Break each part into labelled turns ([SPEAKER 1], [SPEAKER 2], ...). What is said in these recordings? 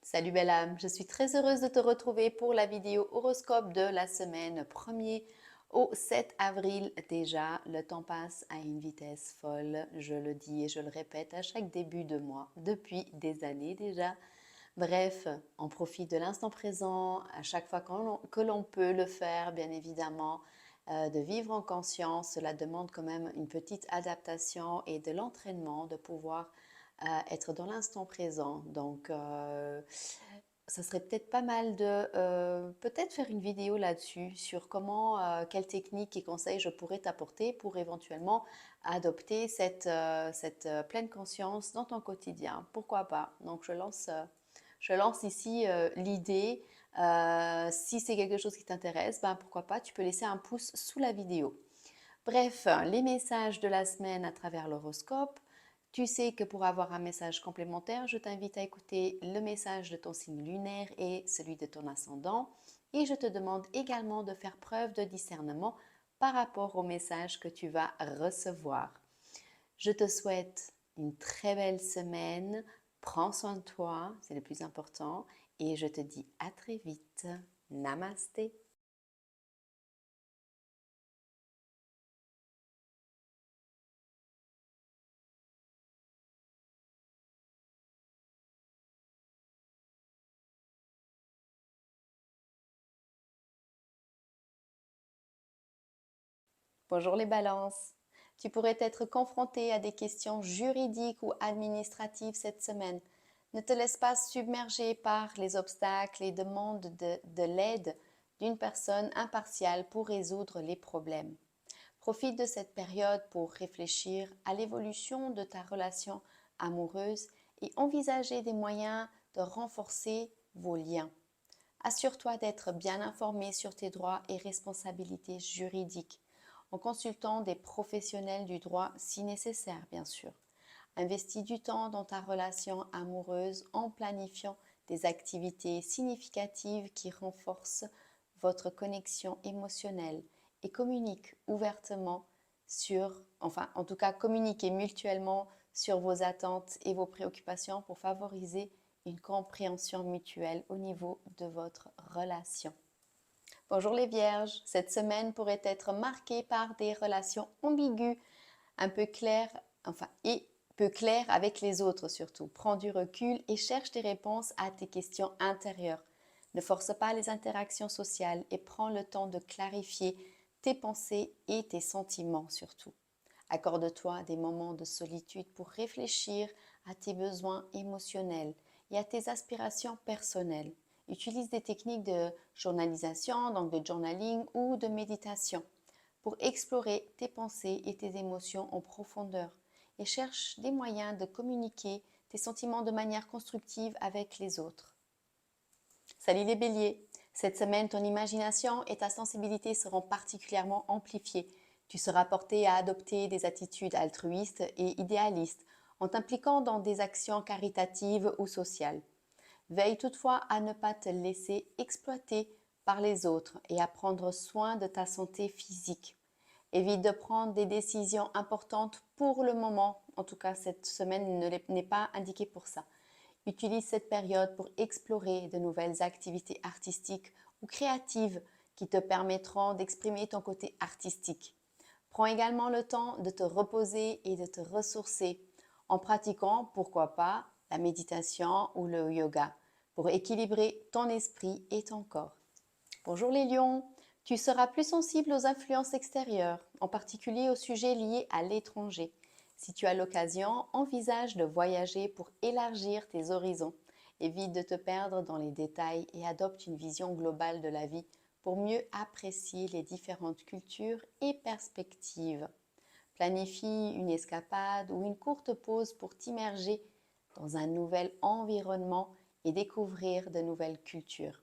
[SPEAKER 1] Salut belle âme, je suis très heureuse de te retrouver pour la vidéo horoscope de la semaine 1er au 7 avril. Déjà, le temps passe à une vitesse folle, je le dis et je le répète à chaque début de mois, depuis des années déjà. Bref, on profite de l'instant présent à chaque fois que l'on peut le faire, bien évidemment. De vivre en conscience, cela demande quand même une petite adaptation et de l'entraînement, de pouvoir être dans l'instant présent. Donc, ça serait peut-être pas mal de peut-être faire une vidéo là-dessus, sur comment, quelles techniques et conseils je pourrais t'apporter pour éventuellement adopter cette pleine conscience dans ton quotidien. Pourquoi pas? Donc, je lance ici l'idée. Si c'est quelque chose qui t'intéresse, ben pourquoi pas, tu peux laisser un pouce sous la vidéo. Bref, les messages de la semaine à travers l'horoscope. Tu sais que pour avoir un message complémentaire, je t'invite à écouter le message de ton signe lunaire et celui de ton ascendant. Et je te demande également de faire preuve de discernement par rapport au message que tu vas recevoir. Je te souhaite une très belle semaine. Prends soin de toi, c'est le plus important. Et je te dis à très vite. Namasté. Bonjour les balances. Tu pourrais être confronté à des questions juridiques ou administratives cette semaine. Ne te laisse pas submerger par les obstacles et demande de l'aide d'une personne impartiale pour résoudre les problèmes. Profite de cette période pour réfléchir à l'évolution de ta relation amoureuse et envisager des moyens de renforcer vos liens. Assure-toi d'être bien informé sur tes droits et responsabilités juridiques, en consultant des professionnels du droit si nécessaire, bien sûr. Investis du temps dans ta relation amoureuse en planifiant des activités significatives qui renforcent votre connexion émotionnelle et communique ouvertement en tout cas, communiquez mutuellement sur vos attentes et vos préoccupations pour favoriser une compréhension mutuelle au niveau de votre relation. Bonjour les vierges, cette semaine pourrait être marquée par des relations ambiguës, un peu claires, et peu claires avec les autres surtout. Prends du recul et cherche des réponses à tes questions intérieures. Ne force pas les interactions sociales et prends le temps de clarifier tes pensées et tes sentiments surtout. Accorde-toi des moments de solitude pour réfléchir à tes besoins émotionnels et à tes aspirations personnelles. Utilise des techniques de journalisation, donc de journaling ou de méditation, pour explorer tes pensées et tes émotions en profondeur et cherche des moyens de communiquer tes sentiments de manière constructive avec les autres. Salut les béliers! Cette semaine, ton imagination et ta sensibilité seront particulièrement amplifiées. Tu seras porté à adopter des attitudes altruistes et idéalistes en t'impliquant dans des actions caritatives ou sociales. Veille toutefois à ne pas te laisser exploiter par les autres et à prendre soin de ta santé physique. Évite de prendre des décisions importantes pour le moment. En tout cas, cette semaine n'est pas indiquée pour ça. Utilise cette période pour explorer de nouvelles activités artistiques ou créatives qui te permettront d'exprimer ton côté artistique. Prends également le temps de te reposer et de te ressourcer en pratiquant, pourquoi pas, la méditation ou le yoga pour équilibrer ton esprit et ton corps. Bonjour les lions, tu seras plus sensible aux influences extérieures, en particulier aux sujets liés à l'étranger. Si tu as l'occasion, envisage de voyager pour élargir tes horizons. Évite de te perdre dans les détails et adopte une vision globale de la vie pour mieux apprécier les différentes cultures et perspectives. Planifie une escapade ou une courte pause pour t'immerger dans un nouvel environnement et découvrir de nouvelles cultures.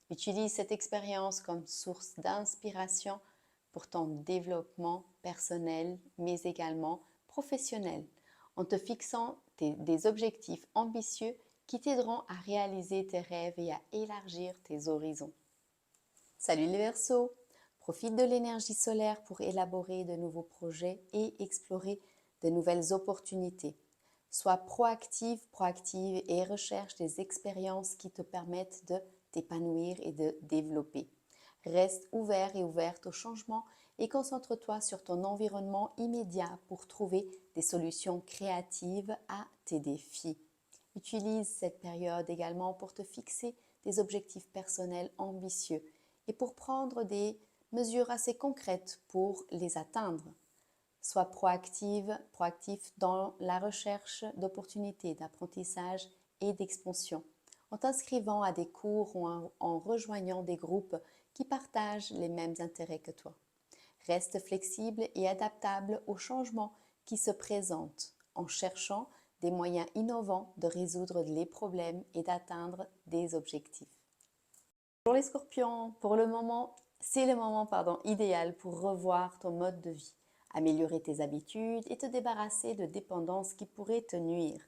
[SPEAKER 1] Utilise cette expérience comme source d'inspiration pour ton développement personnel, mais également professionnel, en te fixant des objectifs ambitieux qui t'aideront à réaliser tes rêves et à élargir tes horizons. Salut les Verseaux! Profite de l'énergie solaire pour élaborer de nouveaux projets et explorer de nouvelles opportunités. Sois proactive et recherche des expériences qui te permettent de t'épanouir et de développer. Reste ouvert et ouverte au changement et concentre-toi sur ton environnement immédiat pour trouver des solutions créatives à tes défis. Utilise cette période également pour te fixer des objectifs personnels ambitieux et pour prendre des mesures assez concrètes pour les atteindre. Sois proactif dans la recherche d'opportunités d'apprentissage et d'expansion, en t'inscrivant à des cours ou en rejoignant des groupes qui partagent les mêmes intérêts que toi. Reste flexible et adaptable aux changements qui se présentent en cherchant des moyens innovants de résoudre les problèmes et d'atteindre des objectifs. Pour les scorpions, c'est le moment idéal pour revoir ton mode de vie, améliorer tes habitudes et te débarrasser de dépendances qui pourraient te nuire.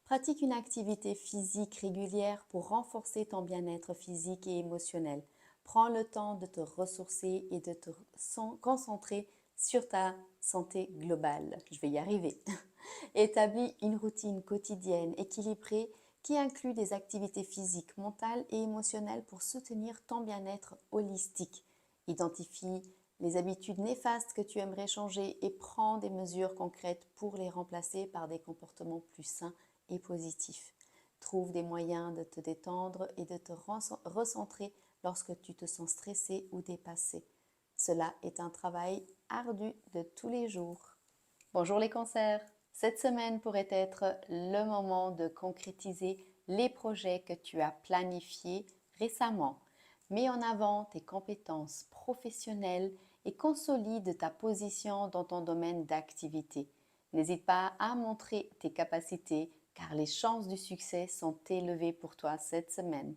[SPEAKER 1] Pratique une activité physique régulière pour renforcer ton bien-être physique et émotionnel. Prends le temps de te ressourcer et de te concentrer sur ta santé globale. Je vais y arriver. Établis une routine quotidienne équilibrée qui inclut des activités physiques, mentales et émotionnelles pour soutenir ton bien-être holistique. Identifie les habitudes néfastes que tu aimerais changer et prends des mesures concrètes pour les remplacer par des comportements plus sains et positifs. Trouve des moyens de te détendre et de te recentrer lorsque tu te sens stressé ou dépassé. Cela est un travail ardu de tous les jours. Bonjour les cancers! Cette semaine pourrait être le moment de concrétiser les projets que tu as planifiés récemment. Mets en avant tes compétences professionnelles et consolide ta position dans ton domaine d'activité. N'hésite pas à montrer tes capacités car les chances du succès sont élevées pour toi cette semaine.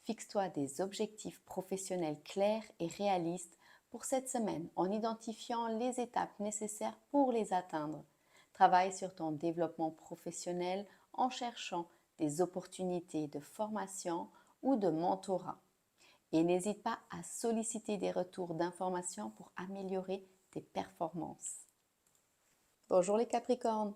[SPEAKER 1] Fixe-toi des objectifs professionnels clairs et réalistes pour cette semaine en identifiant les étapes nécessaires pour les atteindre. Travaille sur ton développement professionnel en cherchant des opportunités de formation ou de mentorat. Et n'hésite pas à solliciter des retours d'informations pour améliorer tes performances. Bonjour les Capricornes!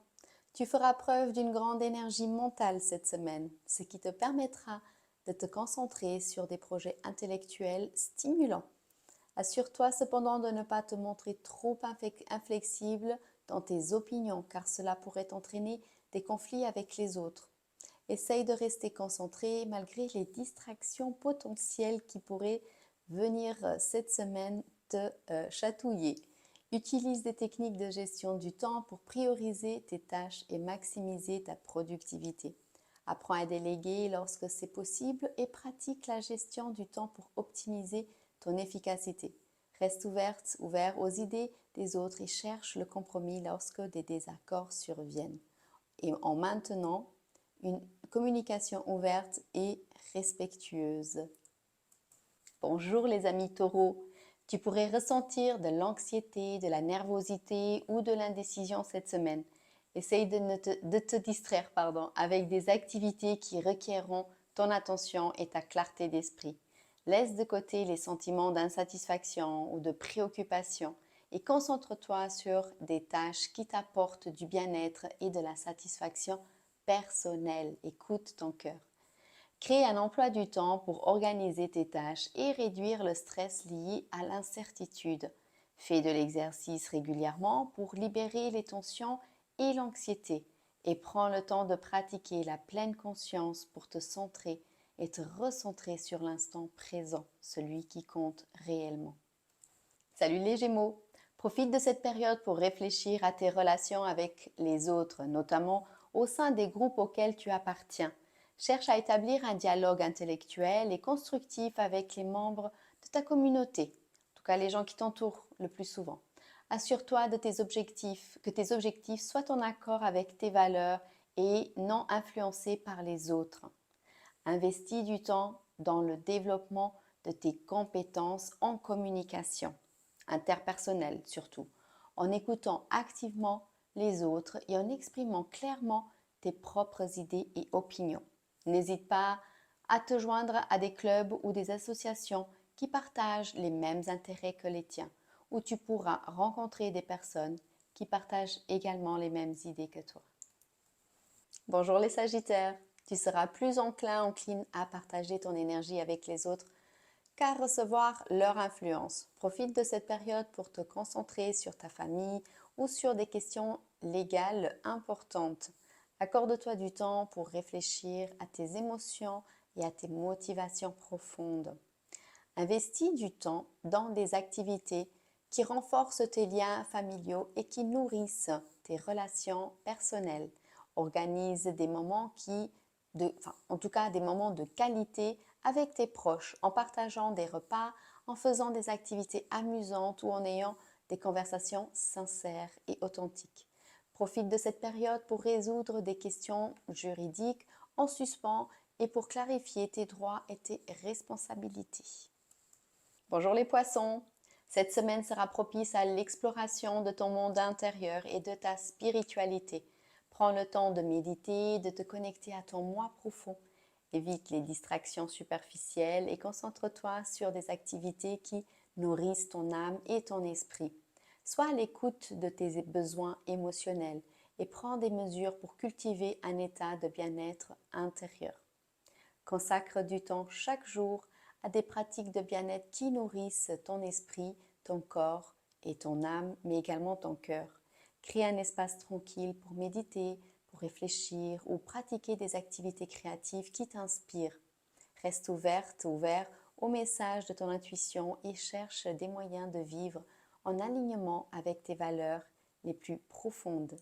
[SPEAKER 1] Tu feras preuve d'une grande énergie mentale cette semaine, ce qui te permettra de te concentrer sur des projets intellectuels stimulants. Assure-toi cependant de ne pas te montrer trop inflexible dans tes opinions car cela pourrait entraîner des conflits avec les autres. Essaye de rester concentré malgré les distractions potentielles qui pourraient venir cette semaine te chatouiller. Utilise des techniques de gestion du temps pour prioriser tes tâches et maximiser ta productivité. Apprends à déléguer lorsque c'est possible et pratique la gestion du temps pour optimiser ton efficacité. Reste ouvert aux idées des autres et cherche le compromis lorsque des désaccords surviennent. Et en maintenant une communication ouverte et respectueuse. Bonjour les amis taureaux! Tu pourrais ressentir de l'anxiété, de la nervosité ou de l'indécision cette semaine. Essaye de te distraire avec des activités qui requerront ton attention et ta clarté d'esprit. Laisse de côté les sentiments d'insatisfaction ou de préoccupation et concentre-toi sur des tâches qui t'apportent du bien-être et de la satisfaction personnelle. Écoute ton cœur. Crée un emploi du temps pour organiser tes tâches et réduire le stress lié à l'incertitude. Fais de l'exercice régulièrement pour libérer les tensions et l'anxiété et prends le temps de pratiquer la pleine conscience pour te centrer et te recentrer sur l'instant présent, celui qui compte réellement. Salut les Gémeaux! Profite de cette période pour réfléchir à tes relations avec les autres, notamment au sein des groupes auxquels tu appartiens. Cherche à établir un dialogue intellectuel et constructif avec les membres de ta communauté, en tout cas les gens qui t'entourent le plus souvent. Assure-toi que tes objectifs soient en accord avec tes valeurs et non influencés par les autres. Investis du temps dans le développement de tes compétences en communication, interpersonnelle surtout, en écoutant activement les autres et en exprimant clairement tes propres idées et opinions. N'hésite pas à te joindre à des clubs ou des associations qui partagent les mêmes intérêts que les tiens, où tu pourras rencontrer des personnes qui partagent également les mêmes idées que toi. Bonjour les Sagittaires, tu seras plus encline à partager ton énergie avec les autres qu'à recevoir leur influence. Profite de cette période pour te concentrer sur ta famille ou sur des questions légales importantes. Accorde-toi du temps pour réfléchir à tes émotions et à tes motivations profondes. Investis du temps dans des activités qui renforcent tes liens familiaux et qui nourrissent tes relations personnelles. Organise des moments en tout cas des moments de qualité avec tes proches, en partageant des repas, en faisant des activités amusantes ou en ayant des conversations sincères et authentiques. Profite de cette période pour résoudre des questions juridiques en suspens et pour clarifier tes droits et tes responsabilités. Bonjour les poissons! Cette semaine sera propice à l'exploration de ton monde intérieur et de ta spiritualité. Prends le temps de méditer, de te connecter à ton moi profond. Évite les distractions superficielles et concentre-toi sur des activités qui nourrissent ton âme et ton esprit. Sois à l'écoute de tes besoins émotionnels et prends des mesures pour cultiver un état de bien-être intérieur. Consacre du temps chaque jour à des pratiques de bien-être qui nourrissent ton esprit, ton corps et ton âme, mais également ton cœur. Crée un espace tranquille pour méditer, pour réfléchir ou pratiquer des activités créatives qui t'inspirent. Reste ouvert au message de ton intuition et cherche des moyens de vivre en alignement avec tes valeurs les plus profondes.